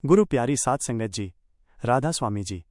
गुरु प्यारी साध संगत जी, राधा स्वामी जी,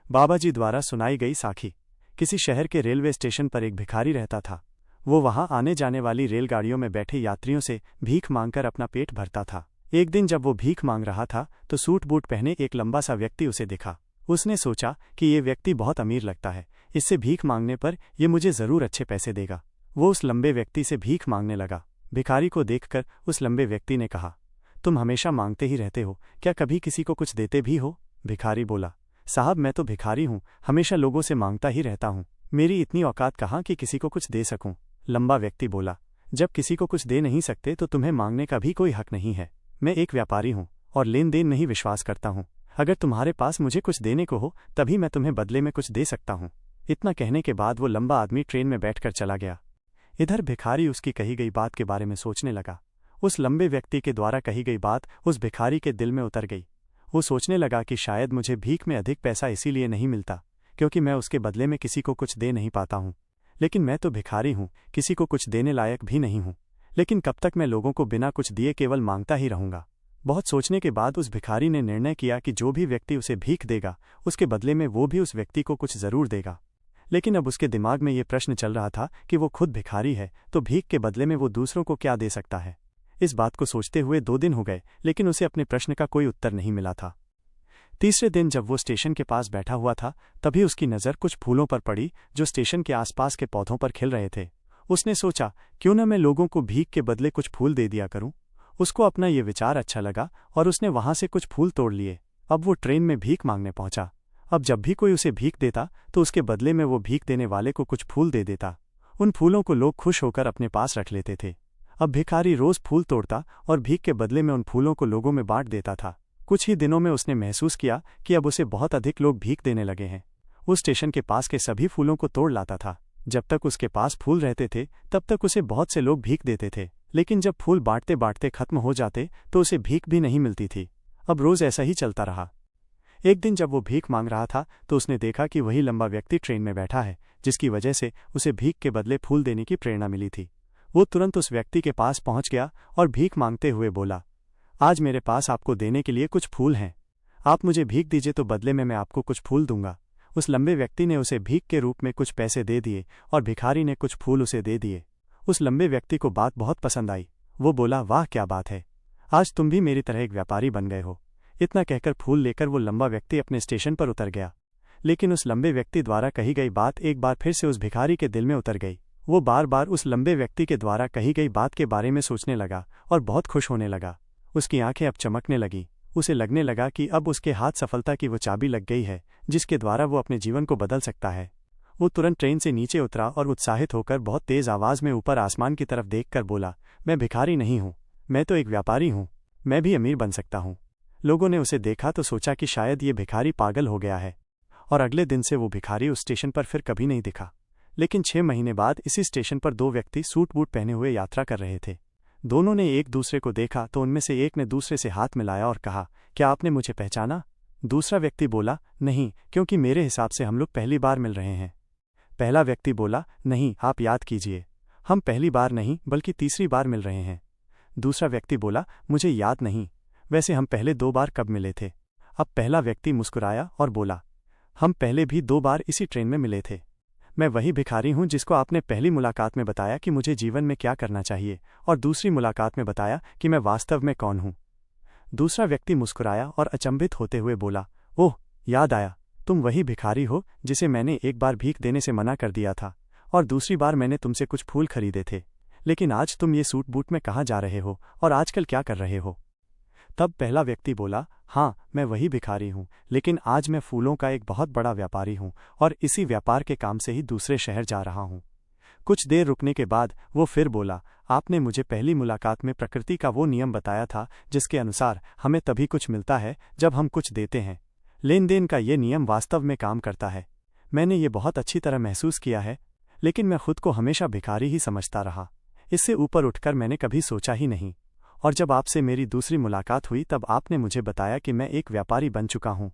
बाबा जी द्वारा सुनाई गई साखी। किसी शहर के रेलवे स्टेशन पर एक भिखारी रहता था। वो वहां आने जाने वाली रेलगाड़ियों में बैठे यात्रियों से भीख मांगकर अपना पेट भरता था। एक दिन जब वो भीख मांग रहा था तो सूट बूट पहने एक लंबा सा व्यक्ति उसे दिखा। उसने सोचा कि ये व्यक्ति बहुत अमीर लगता है, इससे भीख मांगने पर ये मुझे जरूर अच्छे पैसे देगा। वो उस लंबे व्यक्ति से भीख मांगने लगा। भिखारी को देखकर उस लंबे व्यक्ति ने कहा, तुम हमेशा मांगते ही रहते हो, क्या कभी किसी को कुछ देते भी हो? भिखारी बोला, साहब मैं तो भिखारी हूँ, हमेशा लोगों से मांगता ही रहता हूँ, मेरी इतनी औकात कहाँ कि किसी को कुछ दे सकूं। लंबा व्यक्ति बोला, जब किसी को कुछ दे नहीं सकते तो तुम्हें मांगने का भी कोई हक नहीं है। मैं एक व्यापारी हूँ और लेन देन में ही विश्वास करता हूँ। अगर तुम्हारे पास मुझे कुछ देने को हो तभी मैं तुम्हें बदले में कुछ दे सकता हूँ। इतना कहने के बाद वो लंबा आदमी ट्रेन में बैठकर चला गया। इधर भिखारी उसकी कही गई बात के बारे में सोचने लगा। उस लंबे व्यक्ति के द्वारा कही गई बात उस भिखारी के दिल में उतर गई। वो सोचने लगा कि शायद मुझे भीख में अधिक पैसा इसीलिए नहीं मिलता क्योंकि मैं उसके बदले में किसी को कुछ दे नहीं पाता हूँ। लेकिन मैं तो भिखारी हूँ, किसी को कुछ देने लायक भी नहीं हूँ। लेकिन कब तक मैं लोगों को बिना कुछ दिए केवल मांगता ही रहूँगा। बहुत सोचने के बाद उस भिखारी ने निर्णय किया कि जो भी व्यक्ति उसे भीख देगा उसके बदले में वो भी उस व्यक्ति को कुछ जरूर देगा। लेकिन अब उसके दिमाग में ये प्रश्न चल रहा था कि वो खुद भिखारी है तो भीख के बदले में वो दूसरों को क्या दे सकता है। इस बात को सोचते हुए 2 दिन हो गए लेकिन उसे अपने प्रश्न का कोई उत्तर नहीं मिला था। तीसरे दिन जब वो स्टेशन के पास बैठा हुआ था तभी उसकी नज़र कुछ फूलों पर पड़ी जो स्टेशन के आसपास के पौधों पर खिल रहे थे। उसने सोचा, क्यों न मैं लोगों को भीख के बदले कुछ फूल दे दिया करूं। उसको अपना ये विचार अच्छा लगा और उसने वहां से कुछ फूल तोड़ लिए। अब वो ट्रेन में भीख मांगने पहुंचा। अब जब भी कोई उसे भीख देता तो उसके बदले में वो भीख देने वाले को कुछ फूल दे देता। उन फूलों को लोग खुश होकर अपने पास रख लेते थे। अब भिखारी रोज फूल तोड़ता और भीख के बदले में उन फूलों को लोगों में बांट देता था। कुछ ही दिनों में उसने महसूस किया कि अब उसे बहुत अधिक लोग भीख देने लगे हैं। उस स्टेशन के पास के सभी फूलों को तोड़ लाता था। जब तक उसके पास फूल रहते थे तब तक उसे बहुत से लोग भीख देते थे, लेकिन जब फूल बांटते बांटते खत्म हो जाते तो उसे भीख भी नहीं मिलती थी। अब रोज ऐसा ही चलता रहा। एक दिन जब वो भीख मांग रहा था तो उसने देखा कि वही लंबा व्यक्ति ट्रेन में बैठा है, जिसकी वजह से उसे भीख के बदले फूल देने की प्रेरणा मिली थी। वो तुरंत उस व्यक्ति के पास पहुंच गया और भीख मांगते हुए बोला, आज मेरे पास आपको देने के लिए कुछ फूल हैं, आप मुझे भीख दीजिए तो बदले में मैं आपको कुछ फूल दूंगा। उस लंबे व्यक्ति ने उसे भीख के रूप में कुछ पैसे दे दिए और भिखारी ने कुछ फूल उसे दे दिए। उस लंबे व्यक्ति को बात बहुत पसंद आई। वो बोला, वाह क्या बात है, आज तुम भी मेरी तरह एक व्यापारी बन गए हो। इतना कहकर फूल लेकर वो लंबा व्यक्ति अपने स्टेशन पर उतर गया। लेकिन उस लंबे व्यक्ति द्वारा कही गई बात एक बार फिर से उस भिखारी के दिल में उतर गई। वो बार बार उस लंबे व्यक्ति के द्वारा कही गई बात के बारे में सोचने लगा और बहुत खुश होने लगा। उसकी आंखें अब चमकने लगी। उसे लगने लगा कि अब उसके हाथ सफलता की वो चाबी लग गई है जिसके द्वारा वो अपने जीवन को बदल सकता है। वो तुरंत ट्रेन से नीचे उतरा और उत्साहित होकर बहुत तेज आवाज में ऊपर आसमान की तरफ देखकर बोला, मैं भिखारी नहीं हूँ, मैं तो एक व्यापारी हूँ, मैं भी अमीर बन सकता हूँ। लोगों ने उसे देखा तो सोचा कि शायद ये भिखारी पागल हो गया है और अगले दिन से वो भिखारी उस स्टेशन पर फिर कभी नहीं दिखा। लेकिन 6 महीने बाद इसी स्टेशन पर 2 व्यक्ति सूट बूट पहने हुए यात्रा कर रहे थे। दोनों ने एक दूसरे को देखा तो उनमें से एक ने दूसरे से हाथ मिलाया और कहा, क्या आपने मुझे पहचाना? दूसरा व्यक्ति बोला, नहीं, क्योंकि मेरे हिसाब से हम लोग पहली बार मिल रहे हैं। पहला व्यक्ति बोला, नहीं, आप याद कीजिए, हम पहली बार नहीं बल्कि तीसरी बार मिल रहे हैं। दूसरा व्यक्ति बोला, मुझे याद नहीं, वैसे हम पहले 2 बार कब मिले थे? अब पहला व्यक्ति मुस्कुराया और बोला, हम पहले भी 2 बार इसी ट्रेन में मिले थे। मैं वही भिखारी हूँ जिसको आपने पहली मुलाकात में बताया कि मुझे जीवन में क्या करना चाहिए और दूसरी मुलाकात में बताया कि मैं वास्तव में कौन हूँ। दूसरा व्यक्ति मुस्कुराया और अचंभित होते हुए बोला, ओह, याद आया, तुम वही भिखारी हो जिसे मैंने एक बार भीख देने से मना कर दिया था और दूसरी बार मैंने तुमसे कुछ फूल खरीदे थे। लेकिन आज तुम ये सूट बूट में कहाँ जा रहे हो और आजकल क्या कर रहे हो? तब पहला व्यक्ति बोला, हाँ, मैं वही भिखारी हूँ, लेकिन आज मैं फूलों का एक बहुत बड़ा व्यापारी हूँ और इसी व्यापार के काम से ही दूसरे शहर जा रहा हूँ। कुछ देर रुकने के बाद वो फिर बोला, आपने मुझे पहली मुलाकात में प्रकृति का वो नियम बताया था जिसके अनुसार हमें तभी कुछ मिलता है जब हम कुछ देते हैं। लेन देन का ये नियम वास्तव में काम करता है। मैंने ये बहुत अच्छी तरह महसूस किया है, लेकिन मैं खुद को हमेशा भिखारी ही समझता रहा। इससे ऊपर उठकर मैंने कभी सोचा ही नहीं। और जब आपसे मेरी दूसरी मुलाकात हुई तब आपने मुझे बताया कि मैं एक व्यापारी बन चुका हूँ।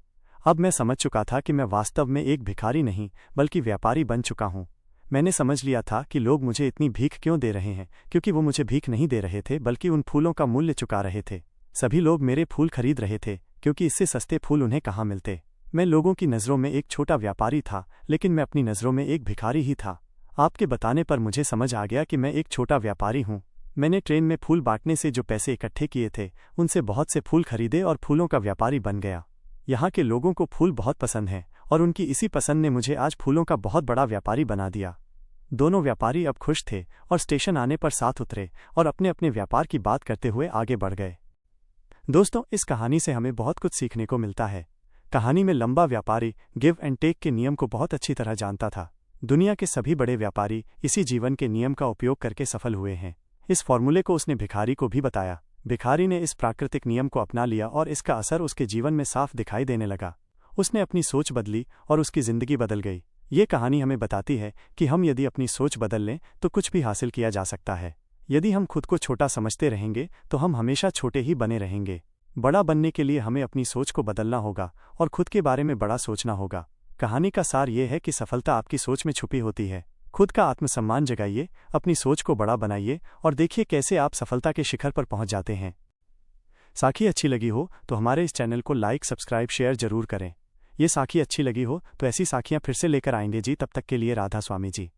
अब मैं समझ चुका था कि मैं वास्तव में एक भिखारी नहीं बल्कि व्यापारी बन चुका हूँ। मैंने समझ लिया था कि लोग मुझे इतनी भीख क्यों दे रहे हैं, क्योंकि वो मुझे भीख नहीं दे रहे थे बल्कि उन फूलों का मूल्य चुका रहे थे। सभी लोग मेरे फूल खरीद रहे थे क्योंकि इससे सस्ते फूल उन्हें कहाँ मिलते। मैं लोगों की नज़रों में एक छोटा व्यापारी था, लेकिन मैं अपनी नज़रों में एक भिखारी ही था। आपके बताने पर मुझे समझ आ गया कि मैं एक छोटा व्यापारी हूँ। मैंने ट्रेन में फूल बांटने से जो पैसे इकट्ठे किए थे, उनसे बहुत से फूल खरीदे और फूलों का व्यापारी बन गया। यहाँ के लोगों को फूल बहुत पसंद हैं और उनकी इसी पसंद ने मुझे आज फूलों का बहुत बड़ा व्यापारी बना दिया। दोनों व्यापारी अब खुश थे और स्टेशन आने पर साथ उतरे और अपने अपने व्यापार की बात करते हुए आगे बढ़ गए। दोस्तों, इस कहानी से हमें बहुत कुछ सीखने को मिलता है। कहानी में लंबा व्यापारी गिव एंड टेक के नियम को बहुत अच्छी तरह जानता था। दुनिया के सभी बड़े व्यापारी इसी जीवन के नियम का उपयोग करके सफल हुए हैं। इस फॉर्मूले को उसने भिखारी को भी बताया। भिखारी ने इस प्राकृतिक नियम को अपना लिया और इसका असर उसके जीवन में साफ दिखाई देने लगा। उसने अपनी सोच बदली और उसकी जिंदगी बदल गई। ये कहानी हमें बताती है कि हम यदि अपनी सोच बदल लें तो कुछ भी हासिल किया जा सकता है। यदि हम खुद को छोटा समझते रहेंगे तो हम हमेशा छोटे ही बने रहेंगे। बड़ा बनने के लिए हमें अपनी सोच को बदलना होगा और खुद के बारे में बड़ा सोचना होगा। कहानी का सार ये है कि सफलता आपकी सोच में छुपी होती है। खुद का आत्मसम्मान जगाइए, अपनी सोच को बड़ा बनाइए और देखिए कैसे आप सफलता के शिखर पर पहुंच जाते हैं। साखी अच्छी लगी हो तो हमारे इस चैनल को लाइक, सब्सक्राइब, शेयर जरूर करें। ये साखी अच्छी लगी हो तो ऐसी साखियां फिर से लेकर आएंगे जी। तब तक के लिए राधा स्वामी जी।